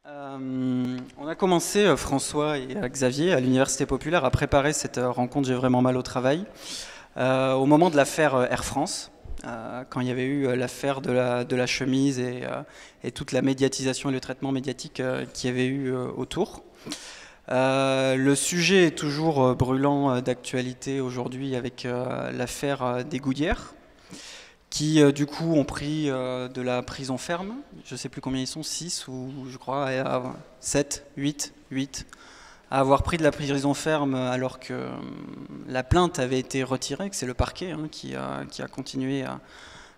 On a commencé, François et Xavier, à l'Université populaire, à préparer cette rencontre J'ai vraiment mal au travail, au moment de l'affaire Air France, quand il y avait eu l'affaire de la chemise et toute la médiatisation et le traitement médiatique qu'il y avait eu autour. Le sujet est toujours brûlant d'actualité aujourd'hui avec l'affaire des Goudières, qui du coup ont pris de la prison ferme, je ne sais plus combien ils sont, 6 ou je crois 7, 8, à avoir pris de la prison ferme alors que la plainte avait été retirée, que c'est le parquet qui a continué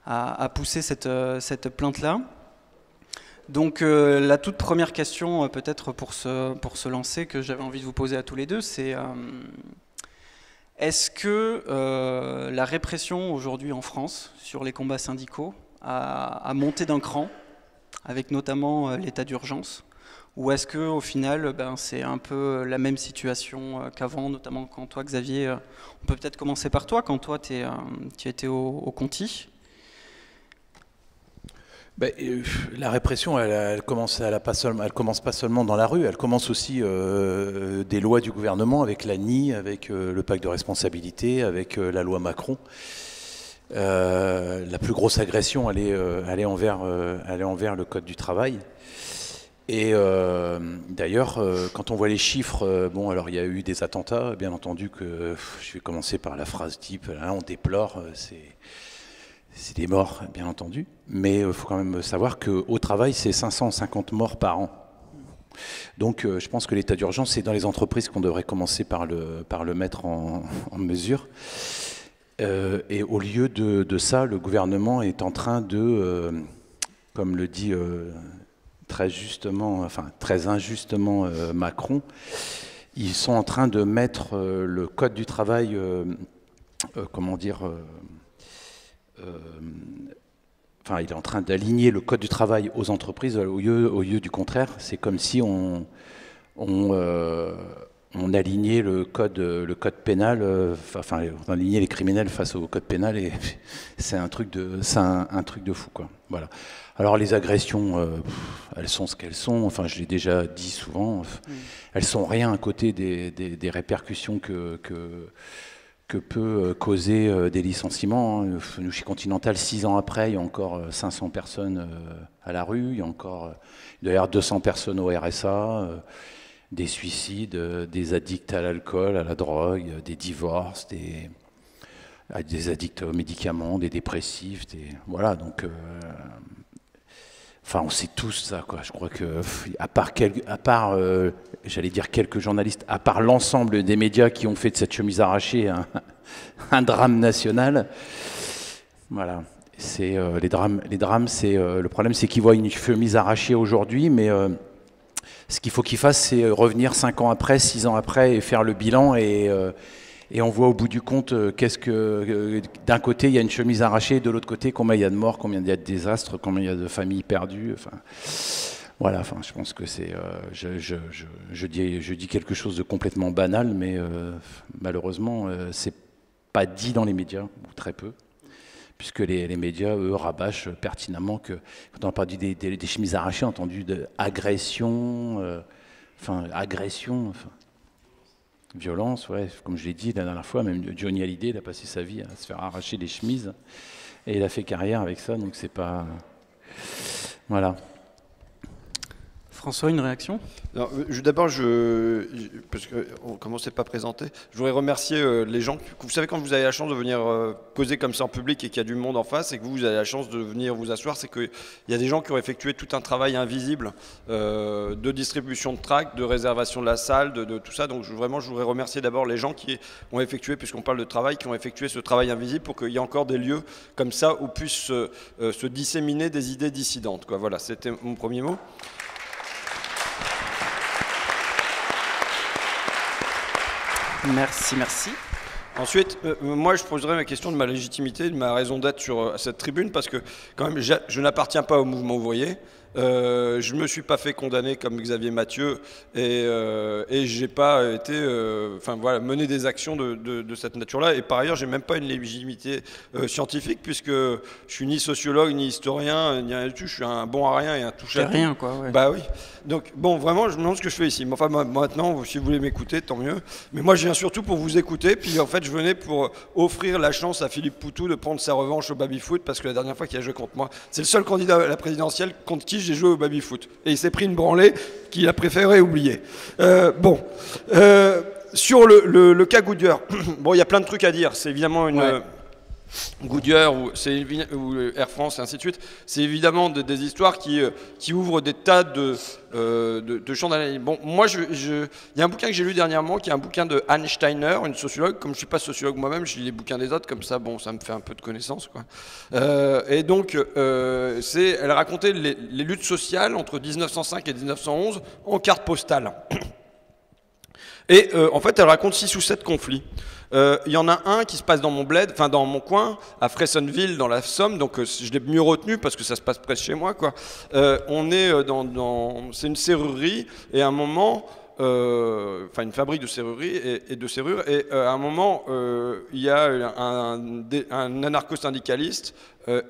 à pousser cette plainte-là. Donc la toute première question peut-être pour se lancer que j'avais envie de vous poser à tous les deux, c'est est-ce que la répression aujourd'hui en France sur les combats syndicaux a monté d'un cran, avec notamment l'état d'urgence, ou est-ce qu'au final c'est un peu la même situation qu'avant, notamment quand toi Xavier, on peut peut-être commencer par toi, quand toi tu étais au Conti. La répression, elle commence pas seulement dans la rue, elle commence aussi des lois du gouvernement, avec l'ANI, avec le pacte de responsabilité, avec la loi Macron. La plus grosse agression, elle est envers le code du travail. Et d'ailleurs, quand on voit les chiffres, bon, alors il y a eu des attentats, bien entendu que je vais commencer par la phrase type, là, on déplore, c'est des morts, bien entendu, mais il faut quand même savoir qu'au travail, c'est 550 morts par an. Donc je pense que l'état d'urgence, c'est dans les entreprises qu'on devrait commencer par le mettre en mesure. Et au lieu de ça, le gouvernement est en train de, comme le dit très justement, enfin très injustement Macron, ils sont en train de mettre le code du travail, comment dire... Enfin, il est en train d'aligner le code du travail aux entreprises au lieu du contraire. C'est comme si on alignait le code pénal, enfin, on alignait les criminels face au code pénal, et c'est un truc de fou, quoi. Voilà. Alors les agressions, elles sont ce qu'elles sont. Enfin, je l'ai déjà dit souvent. Elles sont rien à côté des répercussions que peut causer des licenciements. Nous, chez Continental, 6 ans après, il y a encore 500 personnes à la rue, il y a encore d'ailleurs 200 personnes au RSA, des suicides, des addicts à l'alcool, à la drogue, des divorces, des addicts aux médicaments, des dépressifs, voilà, donc... Enfin, on sait tous ça, quoi. Je crois que, à part j'allais dire quelques journalistes, à part l'ensemble des médias qui ont fait de cette chemise arrachée un drame national, voilà. C'est les drames, c'est le problème, c'est qu'ils voient une chemise arrachée aujourd'hui, mais ce qu'il faut qu'ils fassent, c'est revenir 5 ans après, 6 ans après, et faire le bilan, et on voit au bout du compte d'un côté il y a une chemise arrachée, de l'autre côté combien il y a de morts, combien il y a de désastres, combien il y a de familles perdues. Enfin, voilà. Enfin, je pense que c'est, je dis quelque chose de complètement banal, mais malheureusement c'est pas dit dans les médias, ou très peu, puisque les médias eux rabâchent pertinemment que quand on parle des chemises arrachées, on a entendu agression, violence, ouais, comme je l'ai dit la dernière fois, même Johnny Hallyday, il a passé sa vie à se faire arracher les chemises, et il a fait carrière avec ça, donc c'est pas... Voilà. François, une réaction? D'abord, parce qu'on ne commençait pas à présenter, je voudrais remercier les gens. Vous savez, quand vous avez la chance de venir poser comme ça en public et qu'il y a du monde en face et que vous avez la chance de venir vous asseoir, c'est qu'il y a des gens qui ont effectué tout un travail invisible de distribution de tracts, de réservation de la salle, de tout ça. Donc vraiment, je voudrais remercier d'abord les gens qui ont effectué, puisqu'on parle de travail, qui ont effectué ce travail invisible pour qu'il y ait encore des lieux comme ça où puissent se disséminer des idées dissidentes, quoi. Voilà, c'était mon premier mot. Merci. Ensuite, moi je poserai ma question de ma légitimité, de ma raison d'être sur cette tribune, parce que quand même je n'appartiens pas au mouvement ouvrier, Je me suis pas fait condamner comme Xavier Mathieu et j'ai pas été, mener des actions de cette nature-là. Et par ailleurs, j'ai même pas une légitimité scientifique puisque je suis ni sociologue ni historien ni rien du tout. Je suis un bon à rien et un touche à tout. Rien, quoi. Ouais. Bah oui. Donc bon, vraiment, je me demande ce que je fais ici. Mais enfin, maintenant, si vous voulez m'écouter, tant mieux. Mais moi, je viens surtout pour vous écouter. Puis en fait, je venais pour offrir la chance à Philippe Poutou de prendre sa revanche au baby-foot parce que la dernière fois qu'il a joué contre moi, c'est le seul candidat à la présidentielle contre qui j'ai joué au baby-foot. Et il s'est pris une branlée qu'il a préféré oublier. Sur le cas Goodyear, bon, il y a plein de trucs à dire. C'est évidemment une... Ouais. Goodyear ou Air France et ainsi de suite, c'est évidemment des histoires qui ouvrent des tas de champs d'analyse. Bon, moi, il y a un bouquin que j'ai lu dernièrement qui est un bouquin de Anne Steiner, une sociologue. Comme je ne suis pas sociologue moi-même, je lis les bouquins des autres, comme ça, bon, ça me fait un peu de connaissances, quoi. Et donc, elle racontait les luttes sociales entre 1905 et 1911 en carte postale. Et en fait, elle raconte 6 ou 7 conflits. Il y en a un qui se passe dans mon bled, enfin dans mon coin, à Fressonville, dans la Somme, donc je l'ai mieux retenu parce que ça se passe près de chez moi, quoi. On est c'est une serrurerie, et à un moment, une fabrique de serrurerie et de serrures, et à un moment, il y a un anarcho-syndicaliste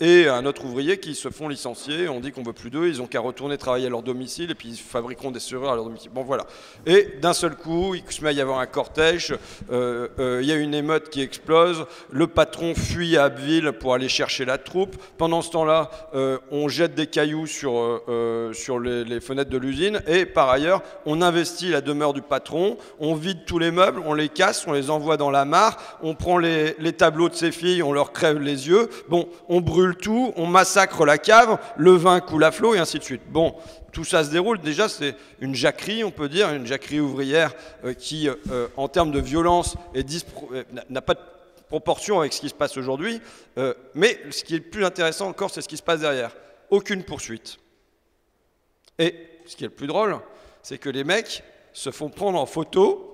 et un autre ouvrier qui se font licencier. On dit qu'on veut plus d'eux, ils ont qu'à retourner travailler à leur domicile et puis ils fabriqueront des serrures à leur domicile. Bon, voilà. Et d'un seul coup, il se met à y avoir un cortège, il y a une émeute qui explose, le patron fuit à Abbeville pour aller chercher la troupe. Pendant ce temps-là, on jette des cailloux sur les fenêtres de l'usine, et par ailleurs, on investit la demeure du patron, on vide tous les meubles, on les casse, on les envoie dans la mare, on prend les tableaux de ses filles, on leur crève les yeux, bon, on brûle tout, on massacre la cave, le vin coule à flot et ainsi de suite. Bon, tout ça se déroule, déjà c'est une jacquerie, on peut dire, une jacquerie ouvrière qui, en termes de violence, n'a pas de proportion avec ce qui se passe aujourd'hui, mais ce qui est le plus intéressant encore, c'est ce qui se passe derrière. Aucune poursuite. Et ce qui est le plus drôle, c'est que les mecs se font prendre en photo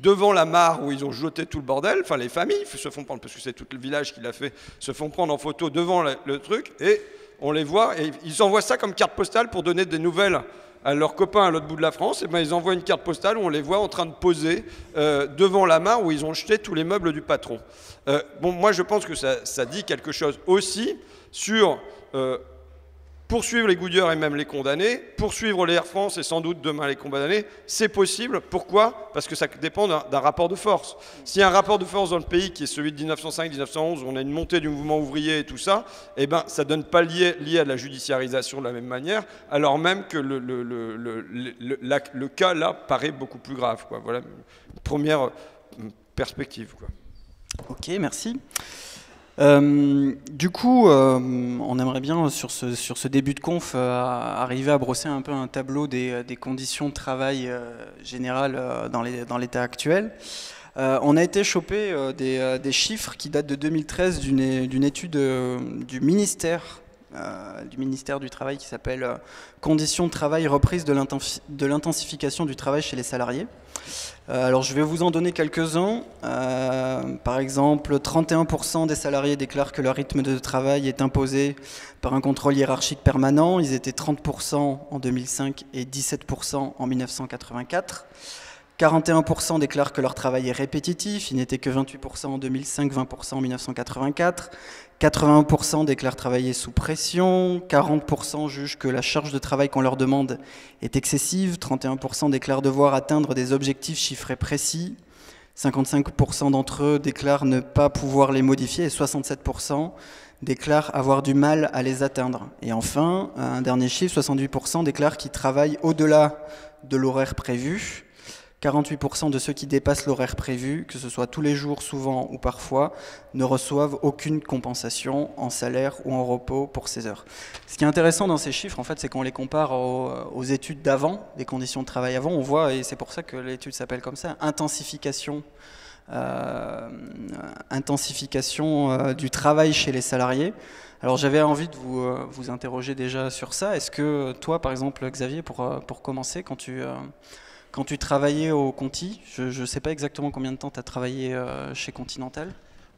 devant la mare où ils ont jeté tout le bordel, enfin les familles se font prendre, parce que c'est tout le village qui l'a fait, se font prendre en photo devant le truc, et on les voit, et ils envoient ça comme carte postale pour donner des nouvelles à leurs copains à l'autre bout de la France. Et ben ils envoient une carte postale où on les voit en train de poser devant la mare où ils ont jeté tous les meubles du patron. Bon, moi je pense que ça dit quelque chose aussi sur... poursuivre les Goodyear et même les condamner, poursuivre les Air France et sans doute demain les condamner, c'est possible. Pourquoi? Parce que ça dépend d'un rapport de force. S'il y a un rapport de force dans le pays qui est celui de 1905-1911, on a une montée du mouvement ouvrier et tout ça, eh ben, ça ne donne pas lié à la judiciarisation de la même manière, alors même que le cas là paraît beaucoup plus grave, quoi. Voilà une première perspective, quoi. Ok, merci. Du coup, on aimerait bien, sur ce début de conf, arriver à brosser un peu un tableau des conditions de travail générales dans l'état actuel. On a été chopé des chiffres qui datent de 2013 d'une étude du ministère du Travail qui s'appelle « Conditions de travail, reprise de l'intensification du travail chez les salariés ». Alors je vais vous en donner quelques-uns. Par exemple, 31% des salariés déclarent que leur rythme de travail est imposé par un contrôle hiérarchique permanent. Ils étaient 30% en 2005 et 17% en 1984. 41% déclarent que leur travail est répétitif, ils n'étaient que 28% en 2005, 20% en 1984. 80% déclarent travailler sous pression, 40% jugent que la charge de travail qu'on leur demande est excessive, 31% déclarent devoir atteindre des objectifs chiffrés précis, 55% d'entre eux déclarent ne pas pouvoir les modifier et 67% déclarent avoir du mal à les atteindre. Et enfin, un dernier chiffre, 68% déclarent qu'ils travaillent au-delà de l'horaire prévu. 48% de ceux qui dépassent l'horaire prévu, que ce soit tous les jours, souvent ou parfois, ne reçoivent aucune compensation en salaire ou en repos pour ces heures. Ce qui est intéressant dans ces chiffres, en fait, c'est qu'on les compare aux études d'avant, des conditions de travail avant. On voit, et c'est pour ça que l'étude s'appelle comme ça, intensification du travail chez les salariés. Alors j'avais envie de vous interroger déjà sur ça. Est-ce que toi, par exemple, Xavier, pour commencer, quand tu travaillais au Conti, je ne sais pas exactement combien de temps tu as travaillé chez Continental.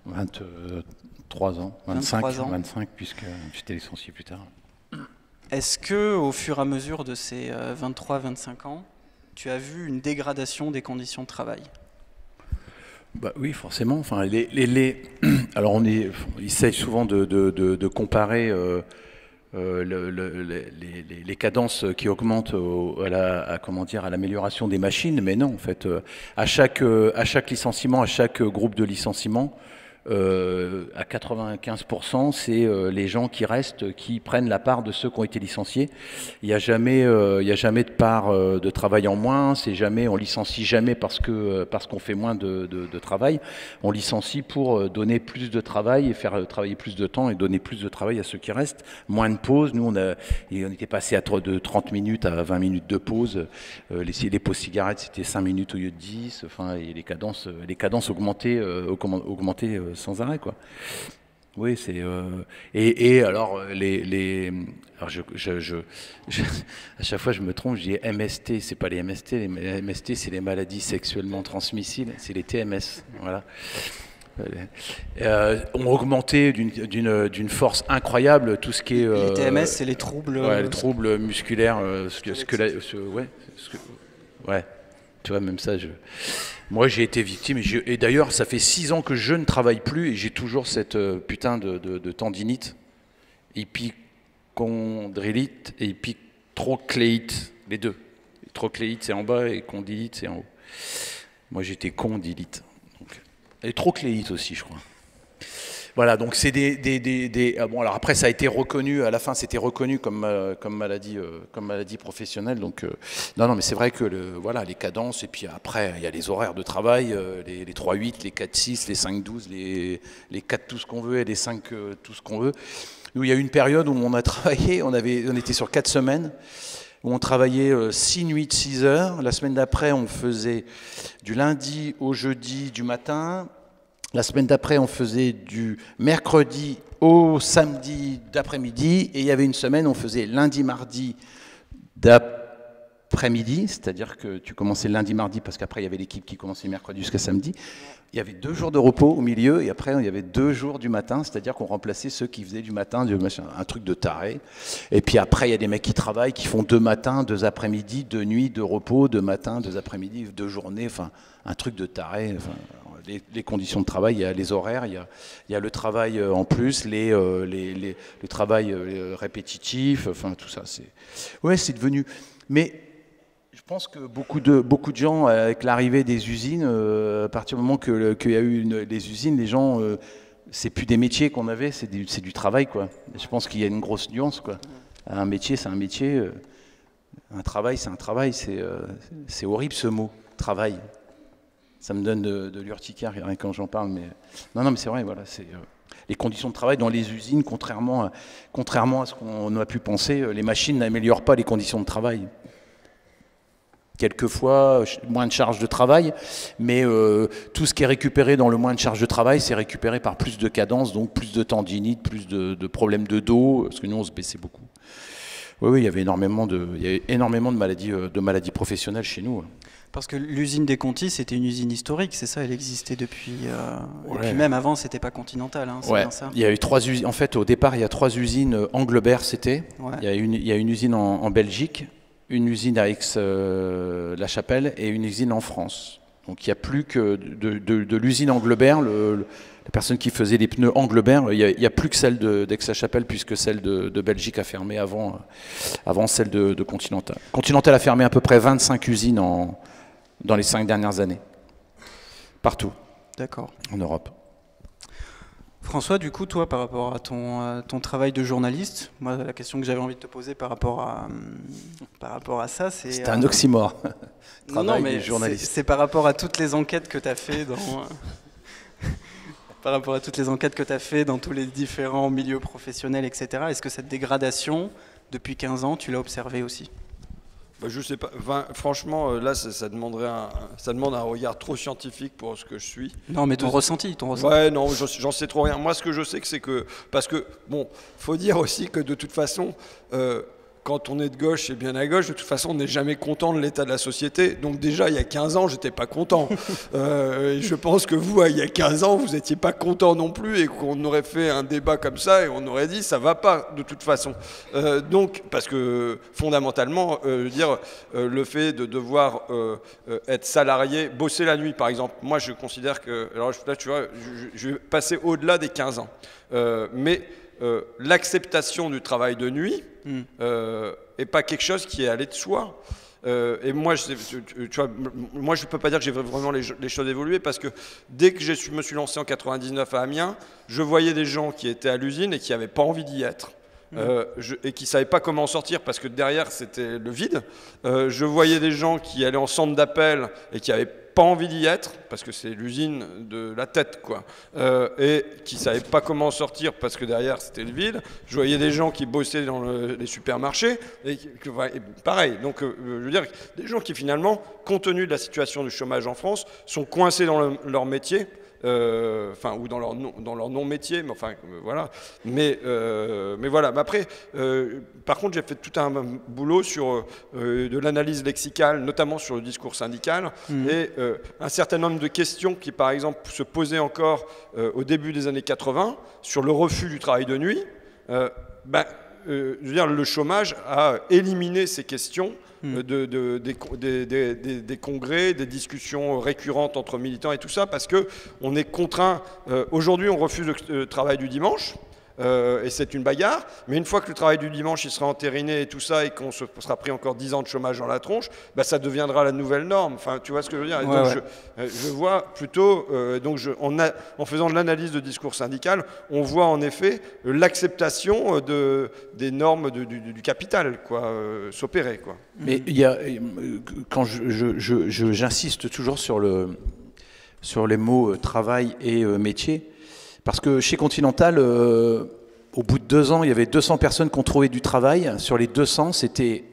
23 ans, 25 puisque j'étais licencié plus tard. Est-ce que, au fur et à mesure de ces 23-25 ans, tu as vu une dégradation des conditions de travail? Bah oui, forcément. Enfin, alors il essaye souvent de comparer les cadences qui augmentent comment dire, à l'amélioration des machines, mais non, en fait, à chaque licenciement, à chaque groupe de licenciement, à 95%, c'est les gens qui restent, qui prennent la part de ceux qui ont été licenciés. Il n'y a jamais de part de travail en moins. On licencie jamais parce qu'on fait moins de travail. On licencie pour donner plus de travail et faire travailler plus de temps et donner plus de travail à ceux qui restent. Moins de pauses. Nous, on était passé de 30 minutes à 20 minutes de pause. Les pauses cigarettes, c'était 5 minutes au lieu de 10. Enfin, et les cadences augmentaient sans arrêt, quoi. Oui, c'est et alors alors à chaque fois je me trompe, je dis MST, c'est pas les MST, les MST c'est les maladies sexuellement transmissibles, c'est les TMS, voilà. Ont augmenté d'une force incroyable tout ce qui est les TMS, c'est les troubles les troubles musculaires ouais. Tu vois, même ça, moi j'ai été victime, et d'ailleurs ça fait 6 ans que je ne travaille plus et j'ai toujours cette putain de tendinite, épicondylite et épitrocléite, les deux. Trocléite c'est en bas et condylite c'est en haut. Moi j'étais condylite. Et trocléite aussi, je crois. Voilà, donc c'est bon, alors après, ça a été reconnu, à la fin, c'était reconnu comme maladie professionnelle. Donc, non, mais c'est vrai que voilà, les cadences, et puis après, il y a les horaires de travail, les 3-8, les 4-6, les 5-12, les 4 tout ce qu'on veut et les 5 tout ce qu'on veut. Nous, il y a eu une période où on a travaillé, on était sur 4 semaines, où on travaillait 6 nuits de 6 heures. La semaine d'après, on faisait du lundi au jeudi du matin. La semaine d'après, on faisait du mercredi au samedi d'après-midi. Et il y avait une semaine, on faisait lundi, mardi d'après-midi. C'est-à-dire que tu commençais lundi, mardi, parce qu'après, il y avait l'équipe qui commençait mercredi jusqu'à samedi. Il y avait 2 jours de repos au milieu. Et après, il y avait 2 jours du matin. C'est-à-dire qu'on remplaçait ceux qui faisaient du matin, un truc de taré. Et puis après, il y a des mecs qui travaillent, qui font 2 matins, 2 après-midi, 2 nuits de repos, 2 matins, 2 après-midi, 2 journées. Enfin, un truc de taré. Enfin, les conditions de travail, il y a les horaires, il y a le travail en plus, le travail répétitif, enfin tout ça. C'est devenu. Mais je pense que beaucoup de gens, avec l'arrivée des usines, à partir du moment qu'il y a eu les usines, les gens, c'est plus des métiers qu'on avait, c'est du travail, quoi. Je pense qu'il y a une grosse nuance, quoi. Un métier, c'est un métier. Un travail, c'est un travail. C'est horrible ce mot, travail. Ça me donne de l'urticaire rien quand j'en parle, mais non, mais c'est vrai, voilà, c'est les conditions de travail dans les usines, contrairement à ce qu'on a pu penser, les machines n'améliorent pas les conditions de travail. Quelquefois, moins de charge de travail, mais tout ce qui est récupéré dans le moins de charge de travail, c'est récupéré par plus de cadence, donc plus de tendinite, plus de problèmes de dos, parce que nous, on se baissait beaucoup. Oui, il y avait énormément de maladies professionnelles chez nous. Parce que l'usine des Conti, c'était une usine historique, c'est ça, elle existait depuis... Ouais. Et puis même avant, c'était pas Continental, hein, c'est bien ça. Il y a eu 3 usines. En fait, au départ, il y a 3 usines. Anglebert, c'était. Ouais. Il y a une usine en Belgique, une usine à Aix-la-Chapelle et une usine en France. Donc il n'y a plus que de l'usine Anglebert, la personne qui faisait les pneus Anglebert, il n'y a plus que celle d'Aix-la-Chapelle, puisque celle de Belgique a fermé avant celle de Continental. Continental a fermé à peu près 25 usines dans les 5 dernières années. Partout. D'accord. En Europe. François, du coup, toi, par rapport à ton travail de journaliste, moi, la question que j'avais envie de te poser par rapport à ça, c'est... C'est un oxymore. Non, mais c'est par rapport à toutes les enquêtes que tu as fait par rapport à toutes les enquêtes que tu as fait dans tous les différents milieux professionnels, etc. Est-ce que cette dégradation, depuis 15 ans, tu l'as observée aussi ? Je sais pas. Franchement, là, ça demande un regard trop scientifique pour ce que je suis. Non, mais ton ressenti. Ouais, non, j'en sais trop rien. Moi, ce que je sais, c'est que, parce que, bon, faut dire aussi que de toute façon, quand on est de gauche et bien à gauche, de toute façon, on n'est jamais content de l'état de la société. Donc déjà, il y a 15 ans, j'étais pas content. Et je pense que vous, il y a 15 ans, vous n'étiez pas content non plus et qu'on aurait fait un débat comme ça et on aurait dit ça va pas de toute façon. Donc, parce que fondamentalement, le fait de devoir être salarié, bosser la nuit par exemple, moi je considère que, alors là tu vois, je vais passer au-delà des 15 ans. Mais l'acceptation du travail de nuit est pas quelque chose qui est allé de soi. Et moi, tu vois, moi, je peux pas dire que j'ai vraiment les choses évoluées parce que dès que je me suis lancé en 99 à Amiens, je voyais des gens qui étaient à l'usine et qui n'avaient pas envie d'y être. Et qui ne savaient pas comment en sortir parce que derrière c'était le vide. Je voyais des gens qui allaient en centre d'appel et qui n'avaient pas envie d'y être parce que c'est l'usine de la tête quoi, et qui ne savaient pas comment en sortir parce que derrière c'était le vide. Je voyais des gens qui bossaient dans les supermarchés et pareil. Donc je veux dire des gens qui finalement, compte tenu de la situation du chômage en France, sont coincés dans leur métier. Ou dans leur non-métier, mais enfin voilà. Mais voilà. Mais après, par contre, j'ai fait tout un boulot sur de l'analyse lexicale, notamment sur le discours syndical, et un certain nombre de questions qui, par exemple, se posaient encore au début des années 80 sur le refus du travail de nuit. Je veux dire, le chômage a éliminé ces questions des congrès, des discussions récurrentes entre militants et tout ça, parce qu'on est contraint. Aujourd'hui, on refuse le travail du dimanche. Et c'est une bagarre, mais une fois que le travail du dimanche il sera entériné et tout ça et qu'on se sera pris encore 10 ans de chômage dans la tronche, ça deviendra la nouvelle norme. Enfin, tu vois ce que je veux dire. Je vois plutôt, en faisant de l'analyse de discours syndical, on voit en effet l'acceptation des normes du capital s'opérer. Mais quand j'insiste toujours sur les mots travail et métier. Parce que chez Continental, au bout de 2 ans, il y avait 200 personnes qui ont trouvé du travail. Sur les 200, c'était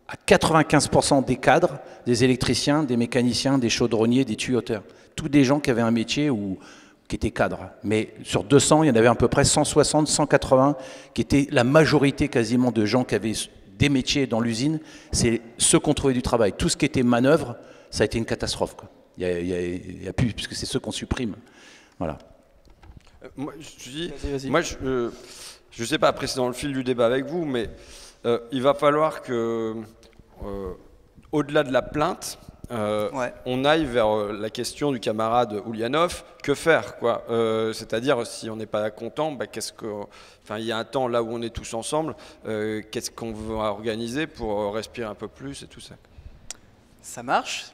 à 95% des cadres, des électriciens, des mécaniciens, des chaudronniers, des tuyauteur. Tous des gens qui avaient un métier ou qui étaient cadres. Mais sur 200, il y en avait à peu près 160, 180 qui étaient la majorité quasiment de gens qui avaient des métiers dans l'usine. C'est ceux qui ont trouvé du travail. Tout ce qui était manœuvre, ça a été une catastrophe, quoi. Il y a plus, puisque c'est ceux qu'on supprime. Voilà. Moi, je sais pas, après c'est dans le fil du débat avec vous, mais il va falloir que, au-delà de la plainte, on aille vers la question du camarade Oulianov, que faire quoi. C'est-à-dire, si on n'est pas content, il y a un temps là où on est tous ensemble, qu'est-ce qu'on va organiser pour respirer un peu plus et tout ça. Ça marche.